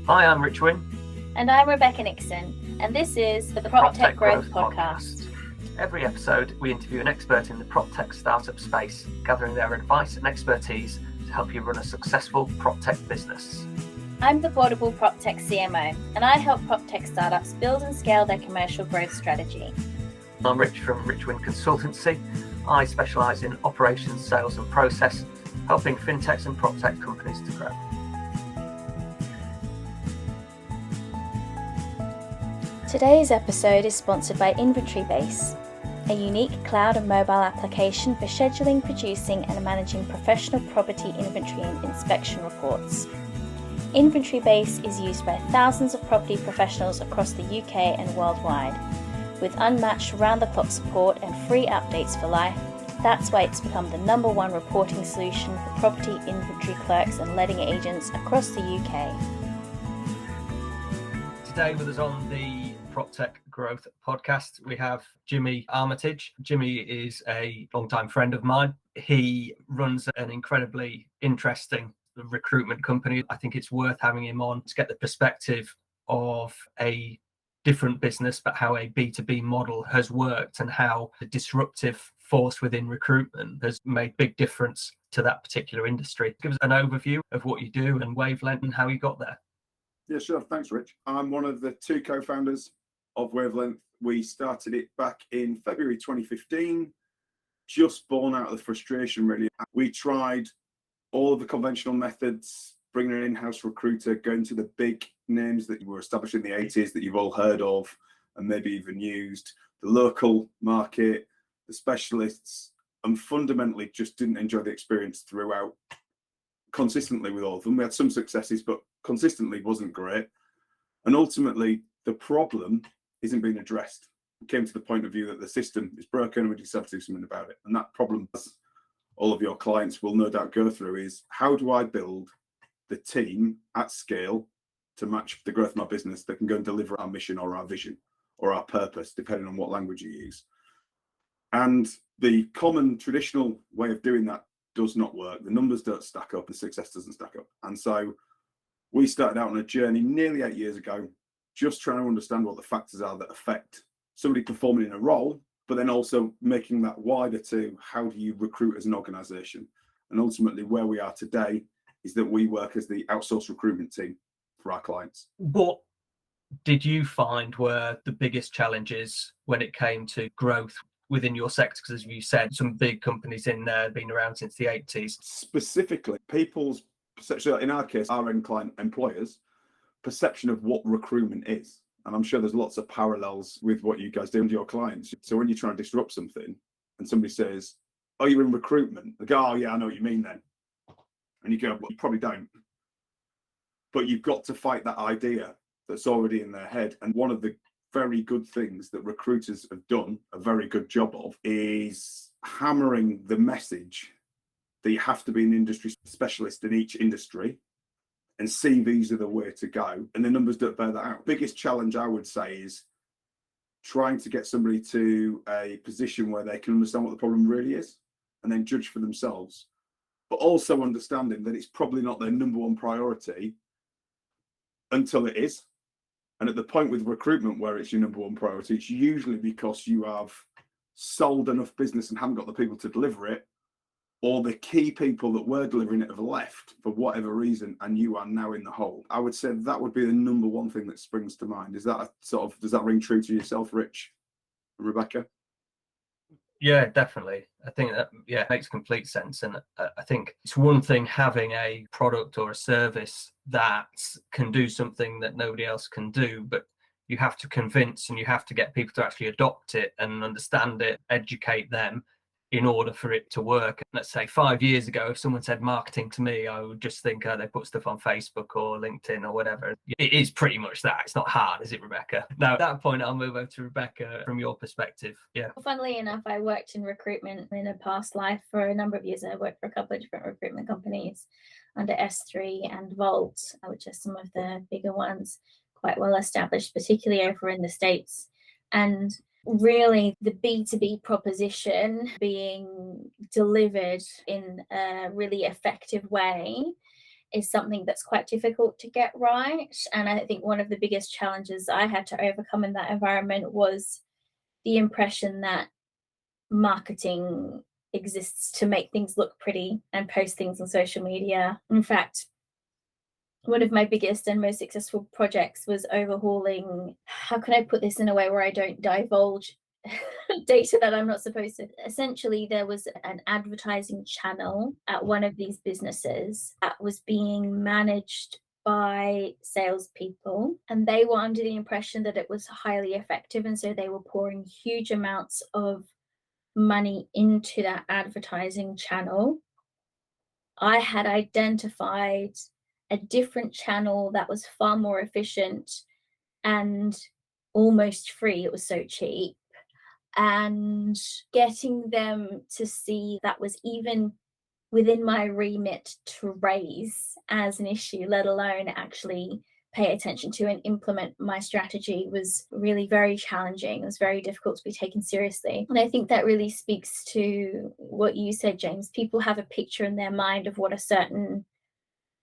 Hi, I'm Rich Wynn. And I'm Rebecca Nixon, and this is the PropTech Growth Podcast. Every episode, we interview an expert in the PropTech startup space, gathering their advice and expertise to help you run a successful PropTech business. I'm the Portable PropTech CMO, and I help PropTech startups build and scale their commercial growth strategy. I'm Rich from Rich Wynn Consultancy. I specialise in operations, sales and process, helping fintechs and PropTech companies to grow. Today's episode is sponsored by Inventory Base, a unique cloud and mobile application for scheduling, producing and managing professional property inventory and inspection reports. Inventory Base is used by thousands of property professionals across the UK and worldwide. With unmatched round-the-clock support and free updates for life, that's why it's become the #1 reporting solution for property inventory clerks and letting agents across the UK. Today with us on the PropTech Growth Podcast, we have Jimmy Armitage. Jimmy is a longtime friend of mine. He runs an incredibly interesting recruitment company. I think it's worth having him on to get the perspective of a different business, but how a B2B model has worked and how the disruptive force within recruitment has made big difference to that particular industry. Give us an overview of what you do and Wavelength and how you got there. Yeah, sure. Thanks, Rich. I'm one of the two co-founders of Wavelength. We started it back in February 2015, just born out of the frustration, really. We tried all of the conventional methods, bringing an in-house recruiter, going to the big names that were established in the 80s that you've all heard of and maybe even used, the local market, the specialists, and fundamentally just didn't enjoy the experience throughout consistently with all of them. We had some successes, but consistently wasn't great. And ultimately, the problem isn't being addressed. It came to the point of view that the system is broken and we just have to do something about it. And that problem, as all of your clients will no doubt go through, is how do I build the team at scale to match the growth of my business that can go and deliver our mission or our vision or our purpose, depending on what language you use. And the common traditional way of doing that does not work. The numbers don't stack up, the success doesn't stack up. And so we started out on a journey nearly 8 years ago, just trying to understand what the factors are that affect somebody performing in a role, but then also making that wider to how do you recruit as an organization. And ultimately where we are today is that we work as the outsourced recruitment team for our clients. What did you find were the biggest challenges when it came to growth within your sector? Because as you said, some big companies in there have been around since the 80s. Specifically, people's perception, in our case, our end client employers' perception of what recruitment is. And I'm sure there's lots of parallels with what you guys do with your clients. So when you try and disrupt something and somebody says, oh, you're in recruitment, they go, oh yeah, I know what you mean then. And you go, well, you probably don't. But you've got to fight that idea that's already in their head. And one of the very good things that recruiters have done a very good job of is hammering the message that you have to be an industry specialist in each industry, and CVs are the way to go. And the numbers don't bear that out. Biggest challenge I would say is trying to get somebody to a position where they can understand what the problem really is and then judge for themselves, but also understanding that it's probably not their #1 priority until it is. And at the point with recruitment where it's your #1 priority, it's usually because you have sold enough business and haven't got the people to deliver it, or the key people that were delivering it have left for whatever reason, and you are now in the hole. I would say that would be the #1 thing that springs to mind. Is that does that ring true to yourself, Rich, Rebecca? Yeah, definitely. I think that makes complete sense. And I think it's one thing having a product or a service that can do something that nobody else can do, but you have to convince and you have to get people to actually adopt it and understand it, educate them in order for it to work. Let's say 5 years ago, if someone said marketing to me, I would just think, they put stuff on Facebook or LinkedIn or whatever. It is pretty much that. It's not hard, is it, Rebecca? Now, at that point, I'll move over to Rebecca from your perspective. Yeah. Well, funnily enough, I worked in recruitment in a past life for a number of years. I worked for a couple of different recruitment companies under S3 and Vault, which are some of the bigger ones, quite well established, particularly over in the States. And really the B2B proposition being delivered in a really effective way is something that's quite difficult to get right. And I think one of the biggest challenges I had to overcome in that environment was the impression that marketing exists to make things look pretty and post things on social media. In fact, one of my biggest and most successful projects was overhauling, how can I put this in a way where I don't divulge data that I'm not supposed to. Essentially, there was an advertising channel at one of these businesses that was being managed by salespeople, and they were under the impression that it was highly effective, and so they were pouring huge amounts of money into that advertising channel. I had identified a different channel that was far more efficient and almost free. It was so cheap. And getting them to see that was even within my remit to raise as an issue, let alone actually pay attention to and implement my strategy, was really very challenging. It was very difficult to be taken seriously. And I think that really speaks to what you said, James. People have a picture in their mind of what a certain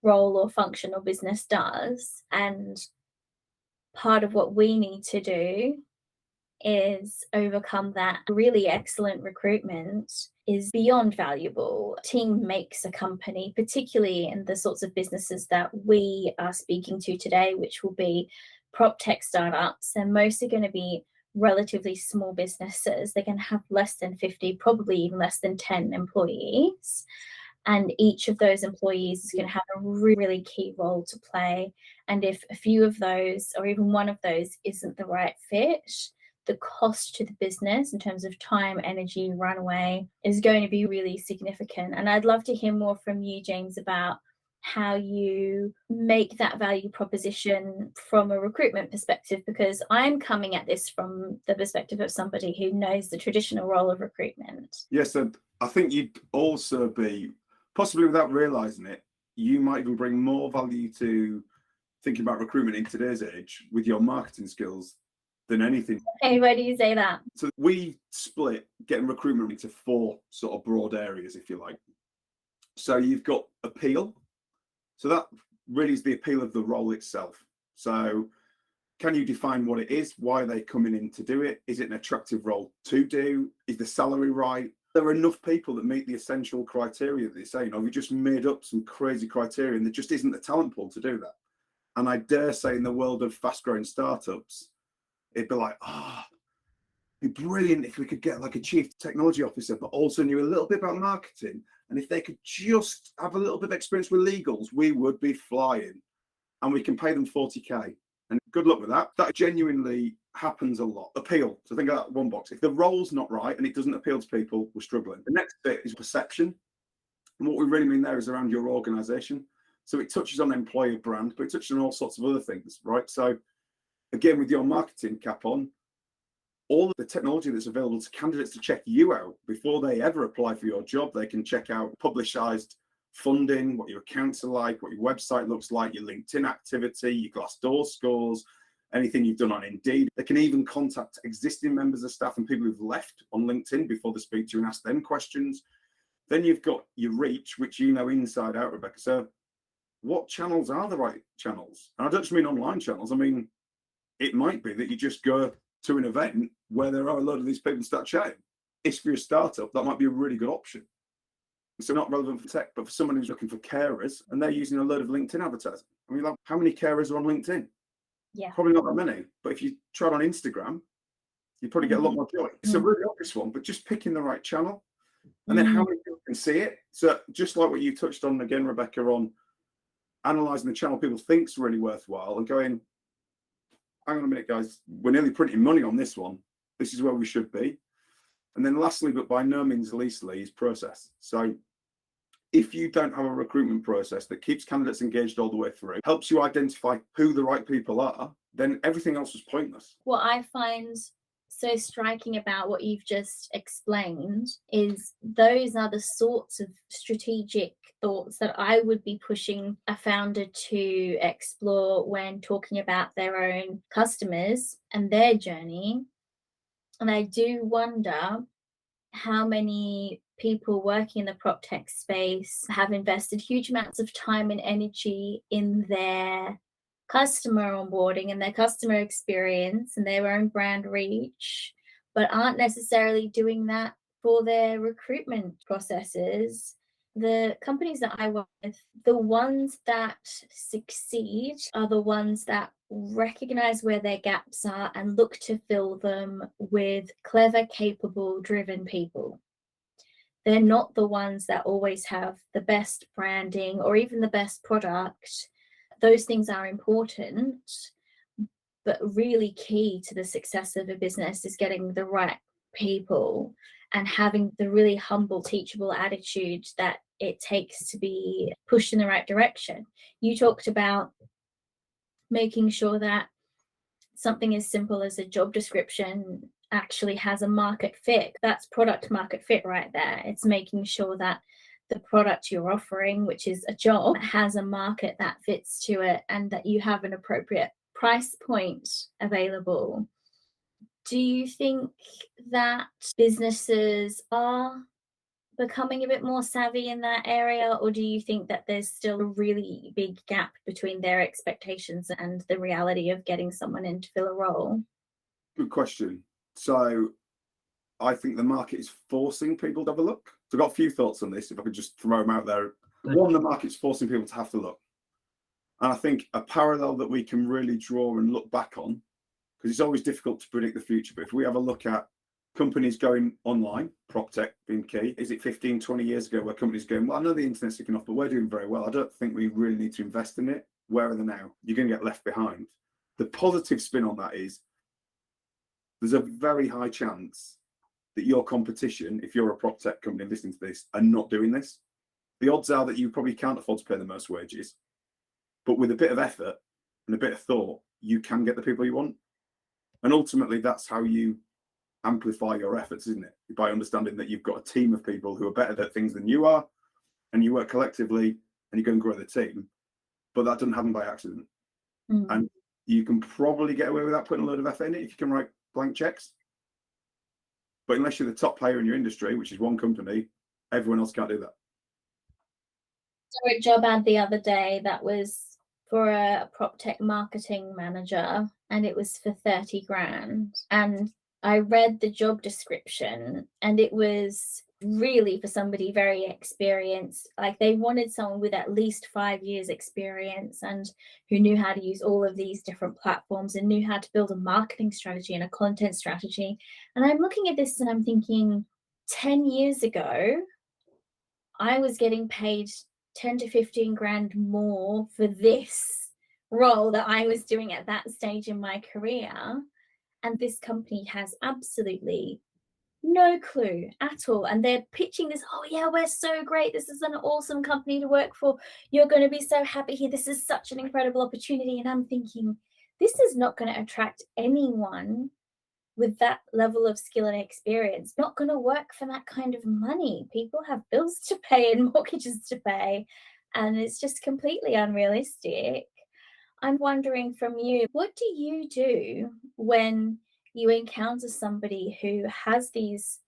role or function or business does. And part of what we need to do is overcome that. Really excellent recruitment is beyond valuable. Team makes a company, particularly in the sorts of businesses that we are speaking to today, which will be prop tech startups, and most are going to be relatively small businesses. They're going to have less than 50, probably even less than 10 employees. And each of those employees is going to have a really key role to play. And if a few of those, or even one of those, isn't the right fit, the cost to the business in terms of time, energy, runway is going to be really significant. And I'd love to hear more from you, James, about how you make that value proposition from a recruitment perspective, because I'm coming at this from the perspective of somebody who knows the traditional role of recruitment. Yes, and I think you'd also be, possibly without realizing it, you might even bring more value to thinking about recruitment in today's age with your marketing skills than anything. Hey, why do you say that? So we split getting recruitment into 4 sort of broad areas, if you like. So you've got appeal. So that really is the appeal of the role itself. So can you define what it is? Why are they coming in to do it? Is it an attractive role to do? Is the salary right? There are enough people that meet the essential criteria that they say, you know, we just made up some crazy criteria and there just isn't the talent pool to do that. And I dare say in the world of fast growing startups, it'd be like, it'd be brilliant if we could get like a chief technology officer, but also knew a little bit about marketing. And if they could just have a little bit of experience with legals, we would be flying. And we can pay them 40K. And good luck with that. That genuinely happens a lot. Appeal. So think of that one box. If the role's not right and it doesn't appeal to people, we're struggling. The next bit is perception. And what we really mean there is around your organization. So it touches on employer brand, but it touches on all sorts of other things, right? So again, with your marketing cap on, all of the technology that's available to candidates to check you out before they ever apply for your job, they can check out publicized funding, what your accounts are like, what your website looks like, your LinkedIn activity, your Glassdoor scores, anything you've done on Indeed. They can even contact existing members of staff and people who've left on LinkedIn before they speak to you and ask them questions. Then you've got your reach, which you know inside out, Rebecca. So what channels are the right channels? And I don't just mean online channels. I mean, it might be that you just go to an event where there are a lot of these people and start chatting. If you're a startup, that might be a really good option. So not relevant for tech, but for someone who's looking for carers and they're using a load of LinkedIn advertising. I mean, like, how many carers are on LinkedIn? Yeah. Probably not that many. But if you try it on Instagram, you probably get a lot more joy. It's a really obvious one, but just picking the right channel. And then how many people can see it? So just like what you touched on again, Rebecca, on analysing the channel people think's really worthwhile and going, hang on a minute, guys, we're nearly printing money on this one. This is where we should be. And then lastly, but by no means leastly, is process. So if you don't have a recruitment process that keeps candidates engaged all the way through, helps you identify who the right people are, then everything else is pointless. What I find so striking about what you've just explained is those are the sorts of strategic thoughts that I would be pushing a founder to explore when talking about their own customers and their journey. And I do wonder how many people working in the prop tech space have invested huge amounts of time and energy in their customer onboarding and their customer experience and their own brand reach, but aren't necessarily doing that for their recruitment processes. The companies that I work with, the ones that succeed are the ones that recognize where their gaps are and look to fill them with clever, capable, driven people. They're not the ones that always have the best branding or even the best product. Those things are important, but really key to the success of a business is getting the right people and having the really humble, teachable attitude that it takes to be pushed in the right direction. You talked about making sure that something as simple as a job description actually has a market fit. That's product market fit right there. It's making sure that the product you're offering, which is a job, has a market that fits to it and that you have an appropriate price point available. Do you think that businesses are becoming a bit more savvy in that area, or do you think that there's still a really big gap between their expectations and the reality of getting someone in to fill a role? Good question. So I think the market is forcing people to have a look. So I've got a few thoughts on this, if I could just throw them out there. One, the market's forcing people to have to look. And I think a parallel that we can really draw and look back on, because it's always difficult to predict the future, but if we have a look at companies going online, prop tech being key, is it 15, 20 years ago where companies going, well, I know the internet's taking off, but we're doing very well. I don't think we really need to invest in it. Where are they now? You're going to get left behind. The positive spin on that is there's a very high chance that your competition, if you're a prop tech company listening to this, are not doing this. The odds are that you probably can't afford to pay the most wages, but with a bit of effort and a bit of thought, you can get the people you want. And ultimately, that's how you amplify your efforts, isn't it? By understanding that you've got a team of people who are better at things than you are, and you work collectively and you go and grow the team. But that doesn't happen by accident. And you can probably get away without putting a load of effort in it if you can write blank checks. But unless you're the top player in your industry, which is one company, everyone else can't do that. So a job ad the other day that was for a prop tech marketing manager, and it was for 30 grand. And I read the job description, and it was really for somebody very experienced. Like, they wanted someone with at least 5 years experience and who knew how to use all of these different platforms and knew how to build a marketing strategy and a content strategy. And I'm looking at this and I'm thinking, 10 years ago, I was getting paid 10 to 15 grand more for this role that I was doing at that stage in my career. And this company has absolutely no clue at all. And they're pitching this, oh yeah, we're so great. This is an awesome company to work for. You're going to be so happy here. This is such an incredible opportunity. And I'm thinking, this is not going to attract anyone with that level of skill and experience. Not going to work for that kind of money. People have bills to pay and mortgages to pay. And it's just completely unrealistic. I'm wondering from you, what do you do when you encounter somebody who has these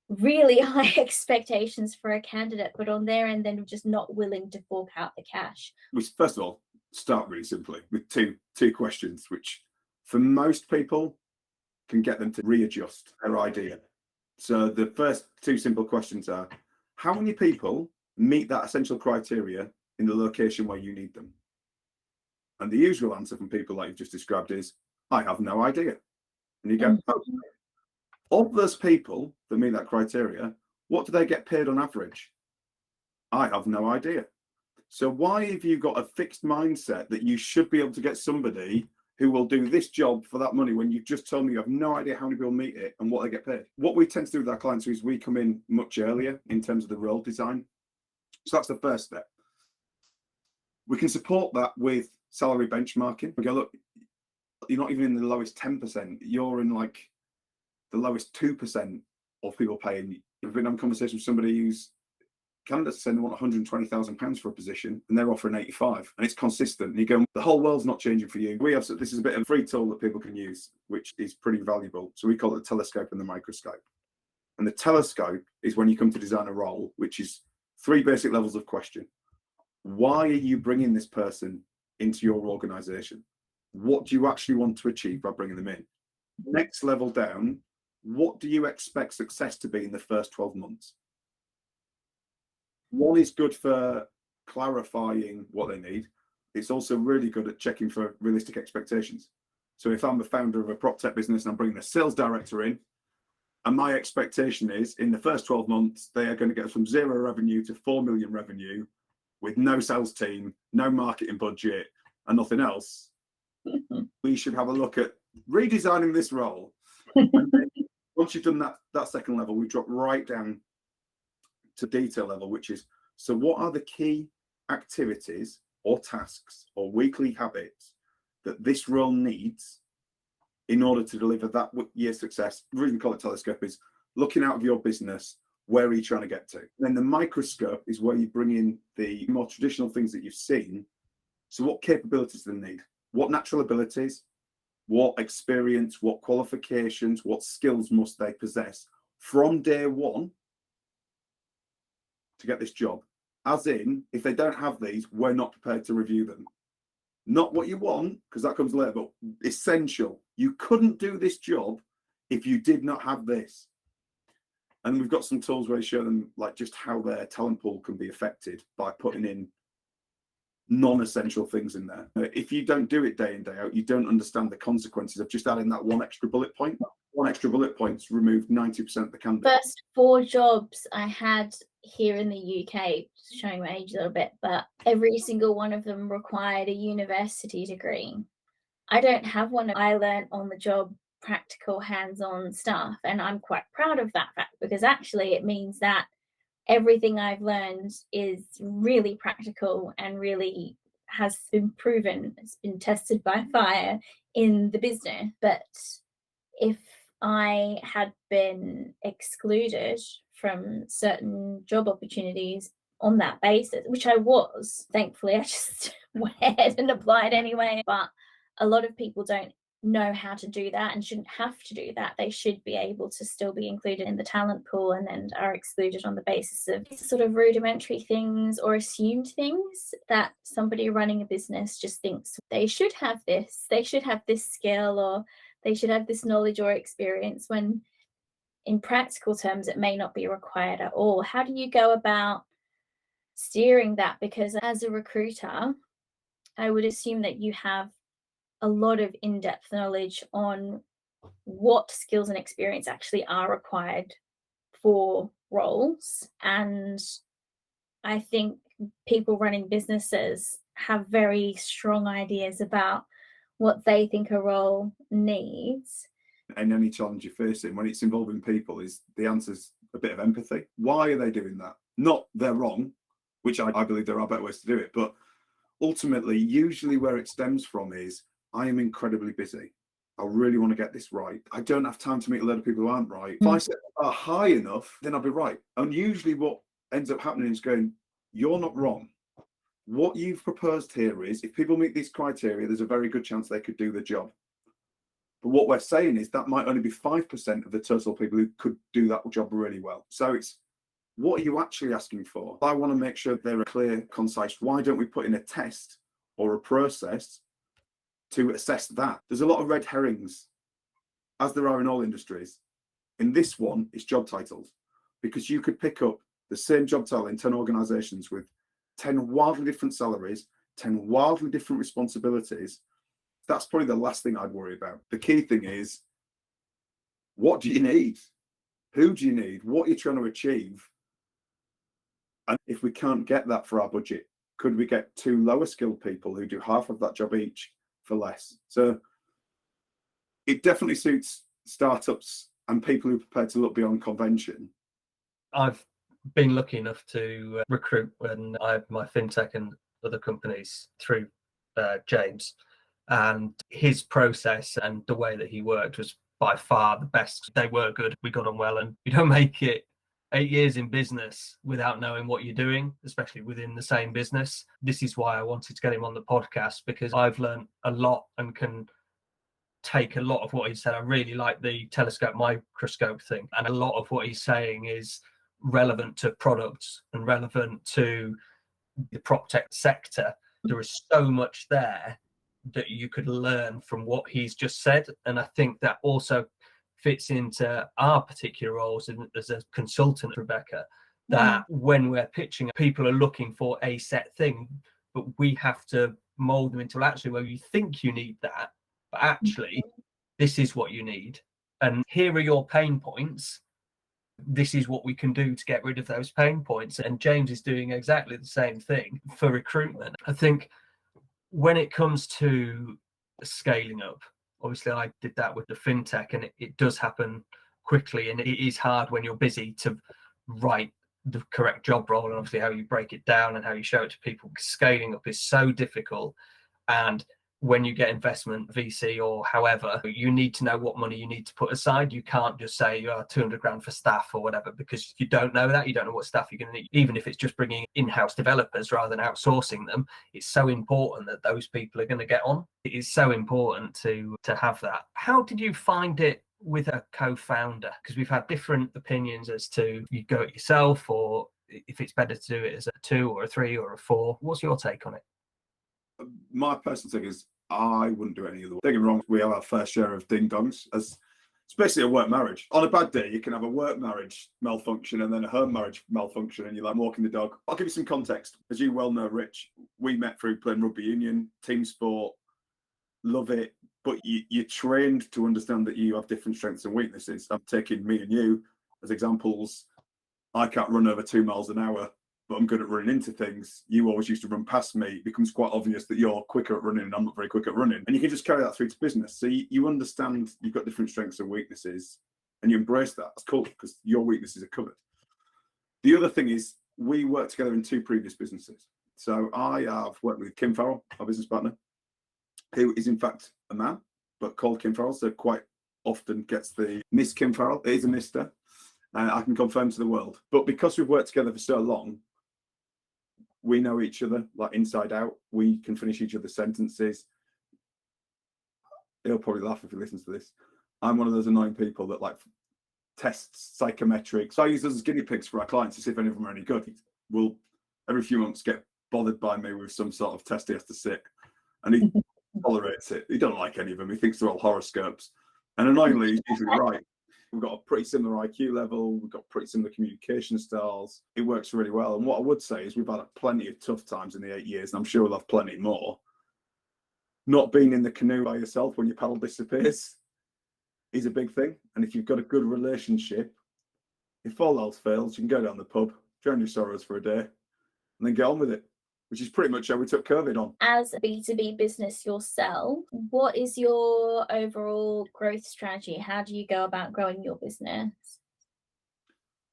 really high expectations for a candidate, but on their end, then just not willing to fork out the cash? We first of all start really simply with two questions, which for most people can get them to readjust their idea. So the first two simple questions are, how many people meet that essential criteria in the location where you need them? And the usual answer from people like you've just described is, I have no idea. And you go, oh, of those people that meet that criteria, what do they get paid on average? I have no idea. So why have you got a fixed mindset that you should be able to get somebody who will do this job for that money when you've just told me you have no idea how many people meet it and what they get paid? What we tend to do with our clients is we come in much earlier in terms of the role design. So that's the first step. We can support that with salary benchmarking. We go, look, you're not even in the lowest 10%. You're in like the lowest 2% of people paying. I've been having a conversation with somebody who's candidates saying they want £120,000 for a position and they're offering 85, and it's consistent. And you go, the whole world's not changing for you. We have, this is a bit of a free tool that people can use, which is pretty valuable. So we call it the telescope and the microscope. And the telescope is when you come to design a role, which is 3 basic levels of question. Why are you bringing this person into your organization? What do you actually want to achieve by bringing them in? Next level down, what do you expect success to be in the first 12 months? One is good for clarifying what they need. It's also really good at checking for realistic expectations. So if I'm the founder of a prop tech business and I'm bringing a sales director in, and my expectation is in the first 12 months, they are going to get from 0 revenue to 4 million revenue with no sales team, no marketing budget, and nothing else. We should have a look at redesigning this role. Once you've done that second level, we drop right down to detail level, which is, so what are the key activities or tasks or weekly habits that this role needs in order to deliver that year's success? The reason we call it telescope is looking out of your business, where are you trying to get to? Then the microscope is where you bring in the more traditional things that you've seen. So what capabilities do they need? What natural abilities? What experience? What qualifications? What skills must they possess from day one to get this job? As in, if they don't have these, we're not prepared to review them. Not what you want, because that comes later, but essential. You couldn't do this job if you did not have this. And we've got some tools where we show them like just how their talent pool can be affected by putting in non-essential things in there. If you don't do it day in, day out, you don't understand the consequences of just adding that one extra bullet point. One extra bullet point's removed 90% of the candidate. First 4 jobs I had here in the UK, showing my age a little bit, but every single one of them required a university degree. I don't have one. I learned on the job, practical, hands-on stuff, and I'm quite proud of that fact, because actually it means that everything I've learned is really practical and really has been proven, it's been tested by fire in the business. But if I had been excluded from certain job opportunities on that basis, which I was, thankfully I just went ahead and applied anyway. But a lot of people don't know how to do that and shouldn't have to do that. They should be able to still be included in the talent pool, and then are excluded on the basis of sort of rudimentary things or assumed things that somebody running a business just thinks they should have this skill, or they should have this knowledge or experience, when in practical terms it may not be required at all. How do you go about steering that? Because as a recruiter, I would assume that you have a lot of in-depth knowledge on what skills and experience actually are required for roles. And I think people running businesses have very strong ideas about what they think a role needs. And any challenge you're facing when it's involving people, is the answer's a bit of empathy. Why are they doing that? Not they're wrong, which I believe there are better ways to do it, but ultimately, usually where it stems from is, I am incredibly busy. I really want to get this right. I don't have time to meet a lot of people who aren't right. If I set the bar high enough, then I'll be right. And usually what ends up happening is going, you're not wrong. What you've proposed here is, if people meet these criteria, there's a very good chance they could do the job. But what we're saying is that might only be 5% of the total people who could do that job really well. So it's, what are you actually asking for? I want to make sure they're clear, concise. Why don't we put in a test or a process to assess that? There's a lot of red herrings, as there are in all industries. In this one, it's job titles, because you could pick up the same job title in 10 organizations with 10 wildly different salaries, 10 wildly different responsibilities. That's probably the last thing I'd worry about. The key thing is, what do you need? Who do you need? What are you trying to achieve? And if we can't get that for our budget, could we get 2 lower skilled people who do half of that job each for less? So it definitely suits startups and people who are prepared to look beyond convention. I've been lucky enough to recruit when I had my fintech and other companies through James, and his process and the way that he worked was by far the best. They were good. We got on well, and you don't make it 8 years in business without knowing what you're doing, especially within the same business. This is why I wanted to get him on the podcast, because I've learned a lot and can take a lot of what he said. I really like the telescope microscope thing, and a lot of what he's saying is relevant to products and relevant to the prop tech sector. There is so much there that you could learn from what he's just said, and I think that also fits into our particular roles as a consultant, Rebecca, that when we're pitching, people are looking for a set thing, but we have to mold them into actually, well, you think you need that, but actually this is what you need, and here are your pain points. This is what we can do to get rid of those pain points. And James is doing exactly the same thing for recruitment. I think when it comes to scaling up, obviously I did that with the fintech, and it does happen quickly, and it is hard when you're busy to write the correct job role, and obviously how you break it down and how you show it to people. Scaling up is so difficult, and when you get investment, VC or however, you need to know what money you need to put aside. You can't just say you are 200 grand for staff or whatever, because you don't know that. You don't know what staff you're going to need. Even if it's just bringing in-house developers rather than outsourcing them, it's so important that those people are going to get on. It is so important to have that. How did you find it with a co-founder? Because we've had different opinions as to you go it yourself, or if it's better to do it as a 2 or a 3 or a 4. What's your take on it? My personal thing is I wouldn't do any of the. Don't get me wrong, we have our fair share of ding dongs. As it's basically a work marriage. On a bad day, you can have a work marriage malfunction and then a home marriage malfunction, and you're like walking the dog. I'll give you some context. As you well know, Rich, we met through playing rugby union, team sport, love it. But you're trained to understand that you have different strengths and weaknesses. I'm taking me and you as examples. I can't run over 2 miles an hour, but I'm good at running into things. You always used to run past me. It becomes quite obvious that you're quicker at running and I'm not very quick at running. And you can just carry that through to business. So you understand you've got different strengths and weaknesses, and you embrace that. That's cool, because your weaknesses are covered. The other thing is we worked together in 2 previous businesses. So I have worked with Kim Farrell, our business partner, who is in fact a man, but called Kim Farrell. So quite often gets the Miss Kim Farrell. It is a Mr. I can confirm to the world. But because we've worked together for so long, we know each other like inside out. We can finish each other's sentences. He'll probably laugh if he listens to this. I'm one of those annoying people that like tests psychometrics. So I use those as guinea pigs for our clients to see if any of them are any good. We'll every few months get bothered by me with some sort of test he has to sit, and he tolerates it. He don't like any of them. He thinks they're all horoscopes, and annoyingly, he's usually right. We've got a pretty similar IQ level. We've got pretty similar communication styles. It works really well. And what I would say is we've had plenty of tough times in the 8 years, and I'm sure we'll have plenty more. Not being in the canoe by yourself when your paddle disappears is a big thing. And if you've got a good relationship, if all else fails, you can go down the pub, drown your sorrows for a day, and then get on with it, which is pretty much how we took COVID on. As a B2B business yourself, what is your overall growth strategy? How do you go about growing your business?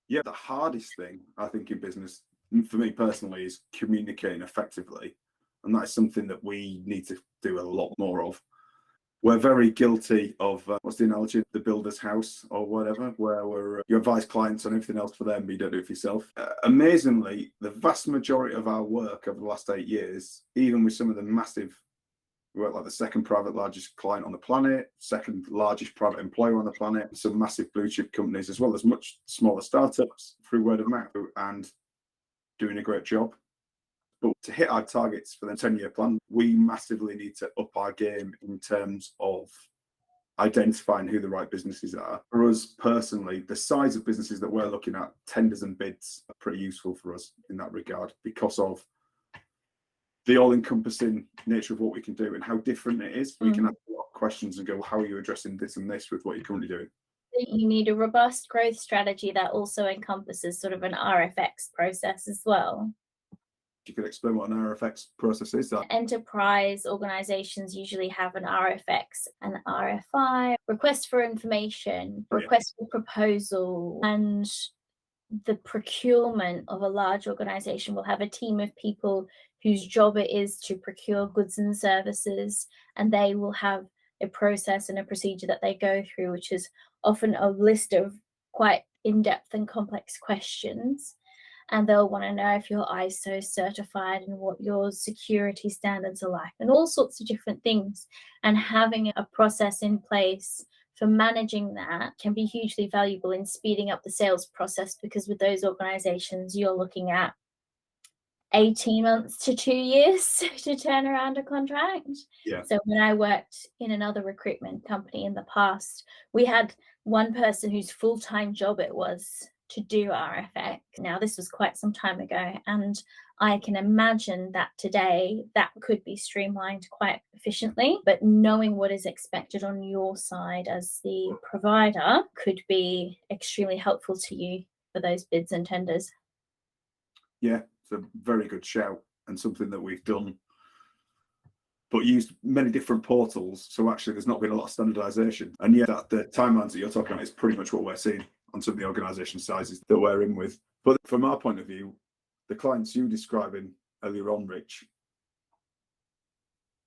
Yeah, the hardest thing, I think, in business, for me personally, is communicating effectively. And that's something that we need to do a lot more of. We're very guilty of, what's the analogy, the builder's house or whatever, where you advise clients on everything else for them, but you don't do it for yourself. Amazingly, the vast majority of our work over the last 8 years, even with some of the massive, we work like the second private largest client on the planet, second largest private employer on the planet, some massive blue chip companies, as well as much smaller startups through word of mouth, and doing a great job. But to hit our targets for the 10-year plan, we massively need to up our game in terms of identifying who the right businesses are. For us personally, the size of businesses that we're looking at, tenders and bids, are pretty useful for us in that regard, because of the all-encompassing nature of what we can do and how different it is. We can ask a lot of questions and go, how are you addressing this and this with what you're currently doing? You need a robust growth strategy that also encompasses sort of an RFX process as well. You could explain what an RFX process is. Enterprise organizations usually have an RFX, an RFI, request for information, request for proposal, and the procurement of a large organization will have a team of people whose job it is to procure goods and services, and they will have a process and a procedure that they go through, which is often a list of quite in-depth and complex questions. and they'll want to know if you're ISO certified and what your security standards are like, and all sorts of different things. And having a process in place for managing that can be hugely valuable in speeding up the sales process, because with those organizations, you're looking at 18 months to 2 years to turn around a contract. Yeah. So when I worked in another recruitment company in the past, we had one person whose full-time job it was to do RFX. Now, this was quite some time ago, and I can imagine that today that could be streamlined quite efficiently, but knowing what is expected on your side as the provider could be extremely helpful to you for those bids and tenders. Yeah, it's a very good shout, and something that we've done, but used many different portals. So actually, there's not been a lot of standardization. And yeah, that the timelines that you're talking about is pretty much what we're seeing on some of the organization sizes that we're in with. But from our point of view, the clients you were describing earlier on, Rich,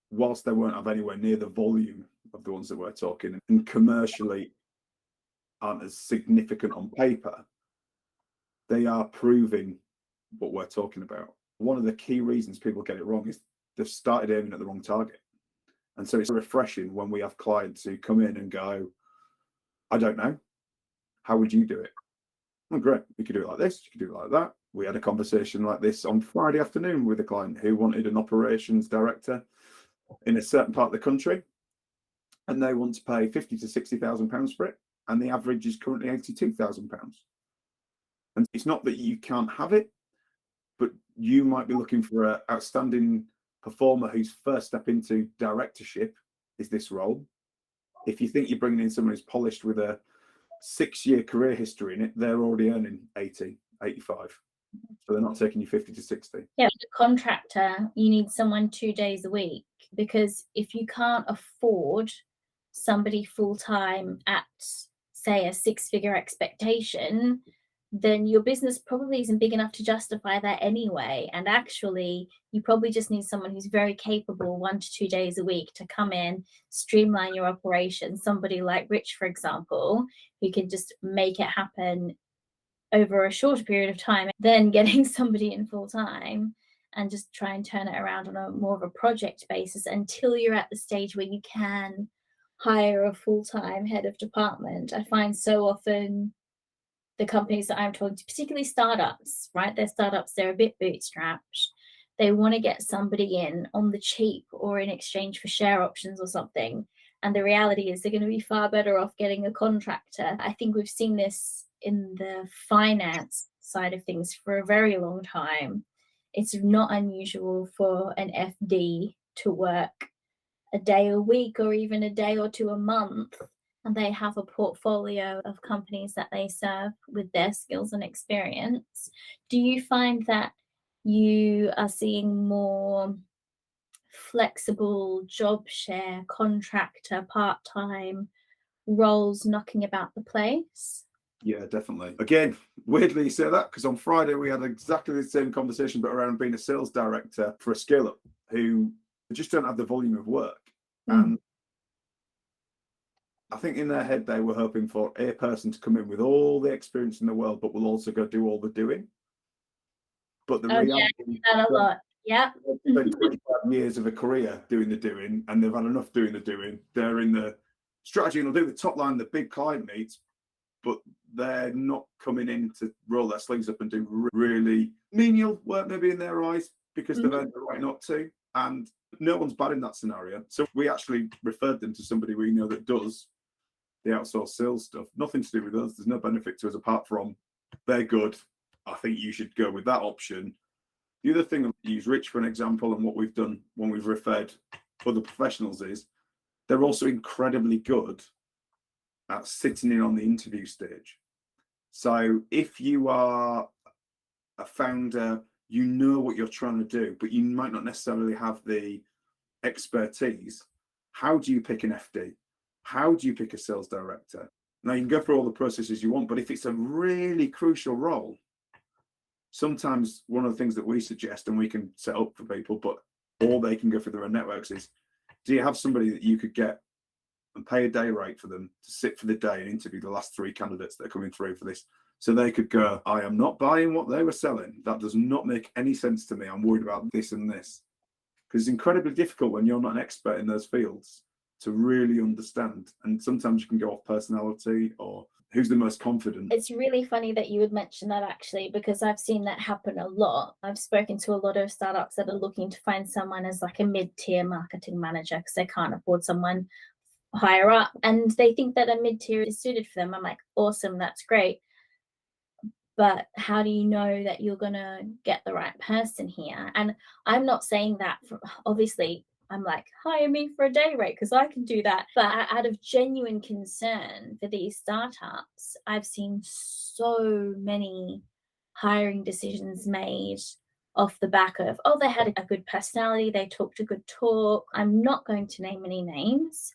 whilst they won't have anywhere near the volume of the ones that we're talking, and commercially aren't as significant on paper, they are proving what we're talking about. One of the key reasons people get it wrong is they've started aiming at the wrong target. And so it's refreshing when we have clients who come in and go, I don't know, how would you do it? Oh, great, you could do it like this, you could do it like that. We had a conversation like this on Friday afternoon with a client who wanted an operations director in a certain part of the country, and they want to pay £50,000 to £60,000 for it, and the average is currently £82,000. And it's not that you can't have it, but you might be looking for an outstanding performer whose first step into directorship is this role. If you think you're bringing in someone who's polished with a 6-year career history in it, they're already earning 80, 85. So they're not taking you 50 to 60. Yeah, with a contractor, you need someone 2 days a week, because if you can't afford somebody full-time at, say, a 6-figure expectation, then your business probably isn't big enough to justify that anyway. And actually, you probably just need someone who's very capable 1 to 2 days a week to come in, streamline your operation. Somebody like Rich, for example, who can just make it happen over a shorter period of time, then getting somebody in full time and just try and turn it around on a more of a project basis until you're at the stage where you can hire a full-time head of department. I find so often the companies that I'm talking to, particularly startups, right? They're startups, they're a bit bootstrapped. They want to get somebody in on the cheap or in exchange for share options or something. And the reality is they're going to be far better off getting a contractor. I think we've seen this in the finance side of things for a very long time. It's not unusual for an FD to work a day a week or even a day or two a month, and they have a portfolio of companies that they serve with their skills and experience. Do you find that you are seeing more flexible job share, contractor, part-time roles knocking about the place? Yeah, definitely. Again, weirdly you say that, because on Friday we had exactly the same conversation, but around being a sales director for a scale-up who just don't have the volume of work. And I think in their head they were hoping for a person to come in with all the experience in the world, but will also go do all the doing. But the reality is that a lot. Yeah. they've spent 25 years of a career doing the doing, and they've had enough doing the doing. They're in the strategy and they'll do the top line, the big client meets, but they're not coming in to roll their sleeves up and do really menial work, maybe in their eyes, because they've earned the right not to. And no one's bad in that scenario. So we actually referred them to somebody we know that does the outsourced sales stuff. Nothing to do with us. There's no benefit to us apart from they're good. I think you should go with that option. The other thing, I'll use Rich for an example, and what we've done when we've referred other professionals is they're also incredibly good at sitting in on the interview stage. So if you are a founder, you know what you're trying to do, but you might not necessarily have the expertise. How do you pick an FD? How do you pick a sales director? Now, you can go through all the processes you want, but if it's a really crucial role, sometimes one of the things that we suggest, and we can set up for people, but or they can go through their own networks, is do you have somebody that you could get and pay a day rate for them to sit for the day and interview the last 3 candidates that are coming through for this So they could go, I am not buying what they were selling. That does not make any sense to me. I'm worried about this and this. Because it's incredibly difficult when you're not an expert in those fields to really understand. And sometimes you can go off personality or who's the most confident. It's really funny that you would mention that, actually, because I've seen that happen a lot. I've spoken to a lot of startups that are looking to find someone as like a mid-tier marketing manager because they can't afford someone higher up. And they think that a mid-tier is suited for them. I'm like, awesome, that's great. But how do you know that you're going to get the right person here? And I'm not saying that, obviously, I'm like, hire me for a day rate because I can do that. But out of genuine concern for these startups, I've seen so many hiring decisions made off the back of, oh, they had a good personality, they talked a good talk. I'm not going to name any names,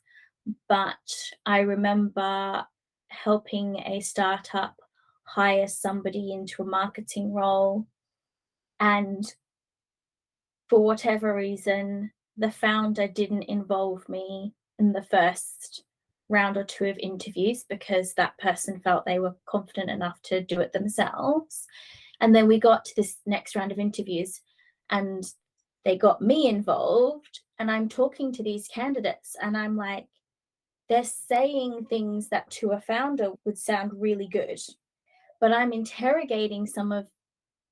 but I remember helping a startup hire somebody into a marketing role, and for whatever reason, the founder didn't involve me in the first round or two of interviews because that person felt they were confident enough to do it themselves. And then we got to this next round of interviews and they got me involved, and I'm talking to these candidates and I'm like, they're saying things that to a founder would sound really good, but I'm interrogating some of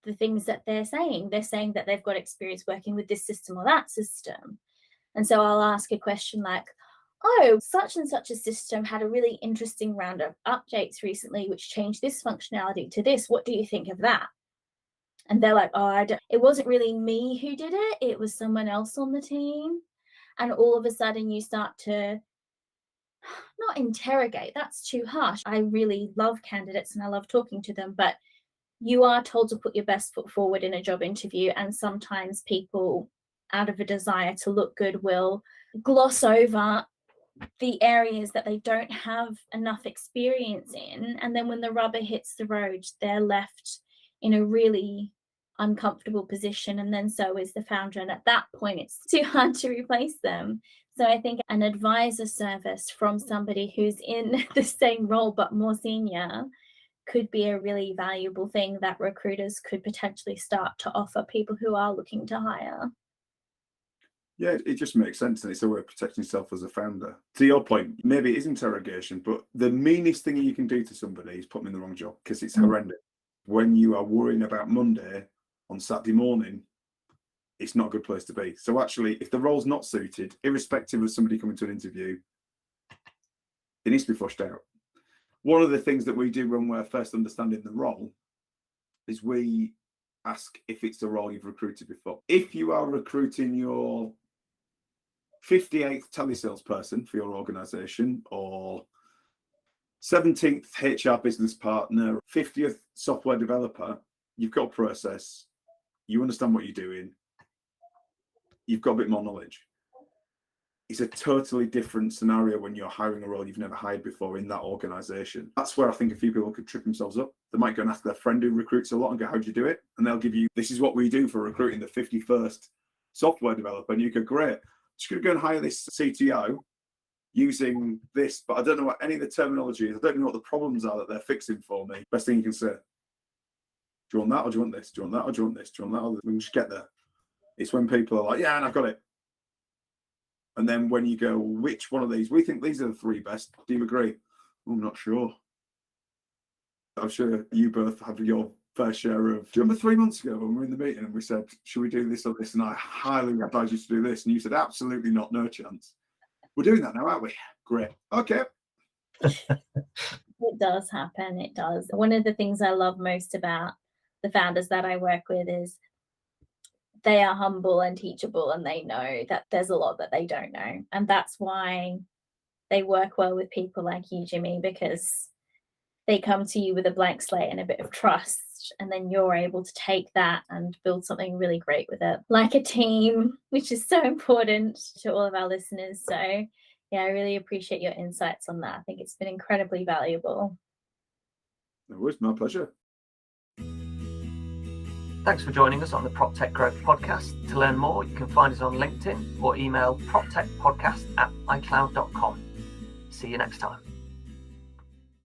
the things that they're saying. They're saying that they've got experience working with this system or that system. And so I'll ask a question like, oh, such and such a system had a really interesting round of updates recently, which changed this functionality to this. What do you think of that? And they're like, oh, it wasn't really me who did it. It was someone else on the team. And all of a sudden you start to not interrogate, that's too harsh. I really love candidates and I love talking to them, but you are told to put your best foot forward in a job interview, and sometimes people, out of a desire to look good, will gloss over the areas that they don't have enough experience in, and then when the rubber hits the road, they're left in a really uncomfortable position, and then so is the founder, and at that point it's too hard to replace them. So I think an advisor service from somebody who's in the same role but more senior could be a really valuable thing that recruiters could potentially start to offer people who are looking to hire. Yeah, it just makes sense, and it's a way of protecting yourself as a founder. To your point, maybe it is interrogation, but the meanest thing you can do to somebody is put them in the wrong job, because it's horrendous. When you are worrying about Monday on Saturday morning, it's not a good place to be. So actually, if the role's not suited, irrespective of somebody coming to an interview, it needs to be flushed out. One of the things that we do when we're first understanding the role is we ask if it's a role you've recruited before. If you are recruiting your 58th telesales person for your organization, or 17th HR business partner, 50th software developer, you've got a process, you understand what you're doing, you've got a bit more knowledge. It's a totally different scenario when you're hiring a role you've never hired before in that organization. That's where I think a few people could trip themselves up. They might go and ask their friend who recruits a lot and go, how do you do it? And they'll give you, this is what we do for recruiting the 51st software developer. And you go, great, just going to go and hire this CTO using this, but I don't know what any of the terminology is. I don't know what the problems are that they're fixing for me. Best thing you can say, do you want that or do you want this? Do you want that or do you want this? Do you want that? Or we can just get there. It's when people are like, yeah, and I've got it. And then when you go, which one of these? We think these are the three best. Do you agree? I'm not sure. I'm sure you both have your fair share of. Do you remember 3 months ago when we were in the meeting and we said, should we do this or this? And I highly advise you to do this. And you said, absolutely not, no chance. We're doing that now, aren't we? Great. Okay. It does happen. It does. One of the things I love most about the founders that I work with is they are humble and teachable, and they know that there's a lot that they don't know. And that's why they work well with people like you, Jimmy, because they come to you with a blank slate and a bit of trust, and then you're able to take that and build something really great with it, like a team, which is so important to all of our listeners. So yeah, I really appreciate your insights on that. I think it's been incredibly valuable. It was my pleasure. Thanks for joining us on the PropTech Growth Podcast. To learn more, you can find us on LinkedIn or email proptechpodcast@icloud.com. See you next time.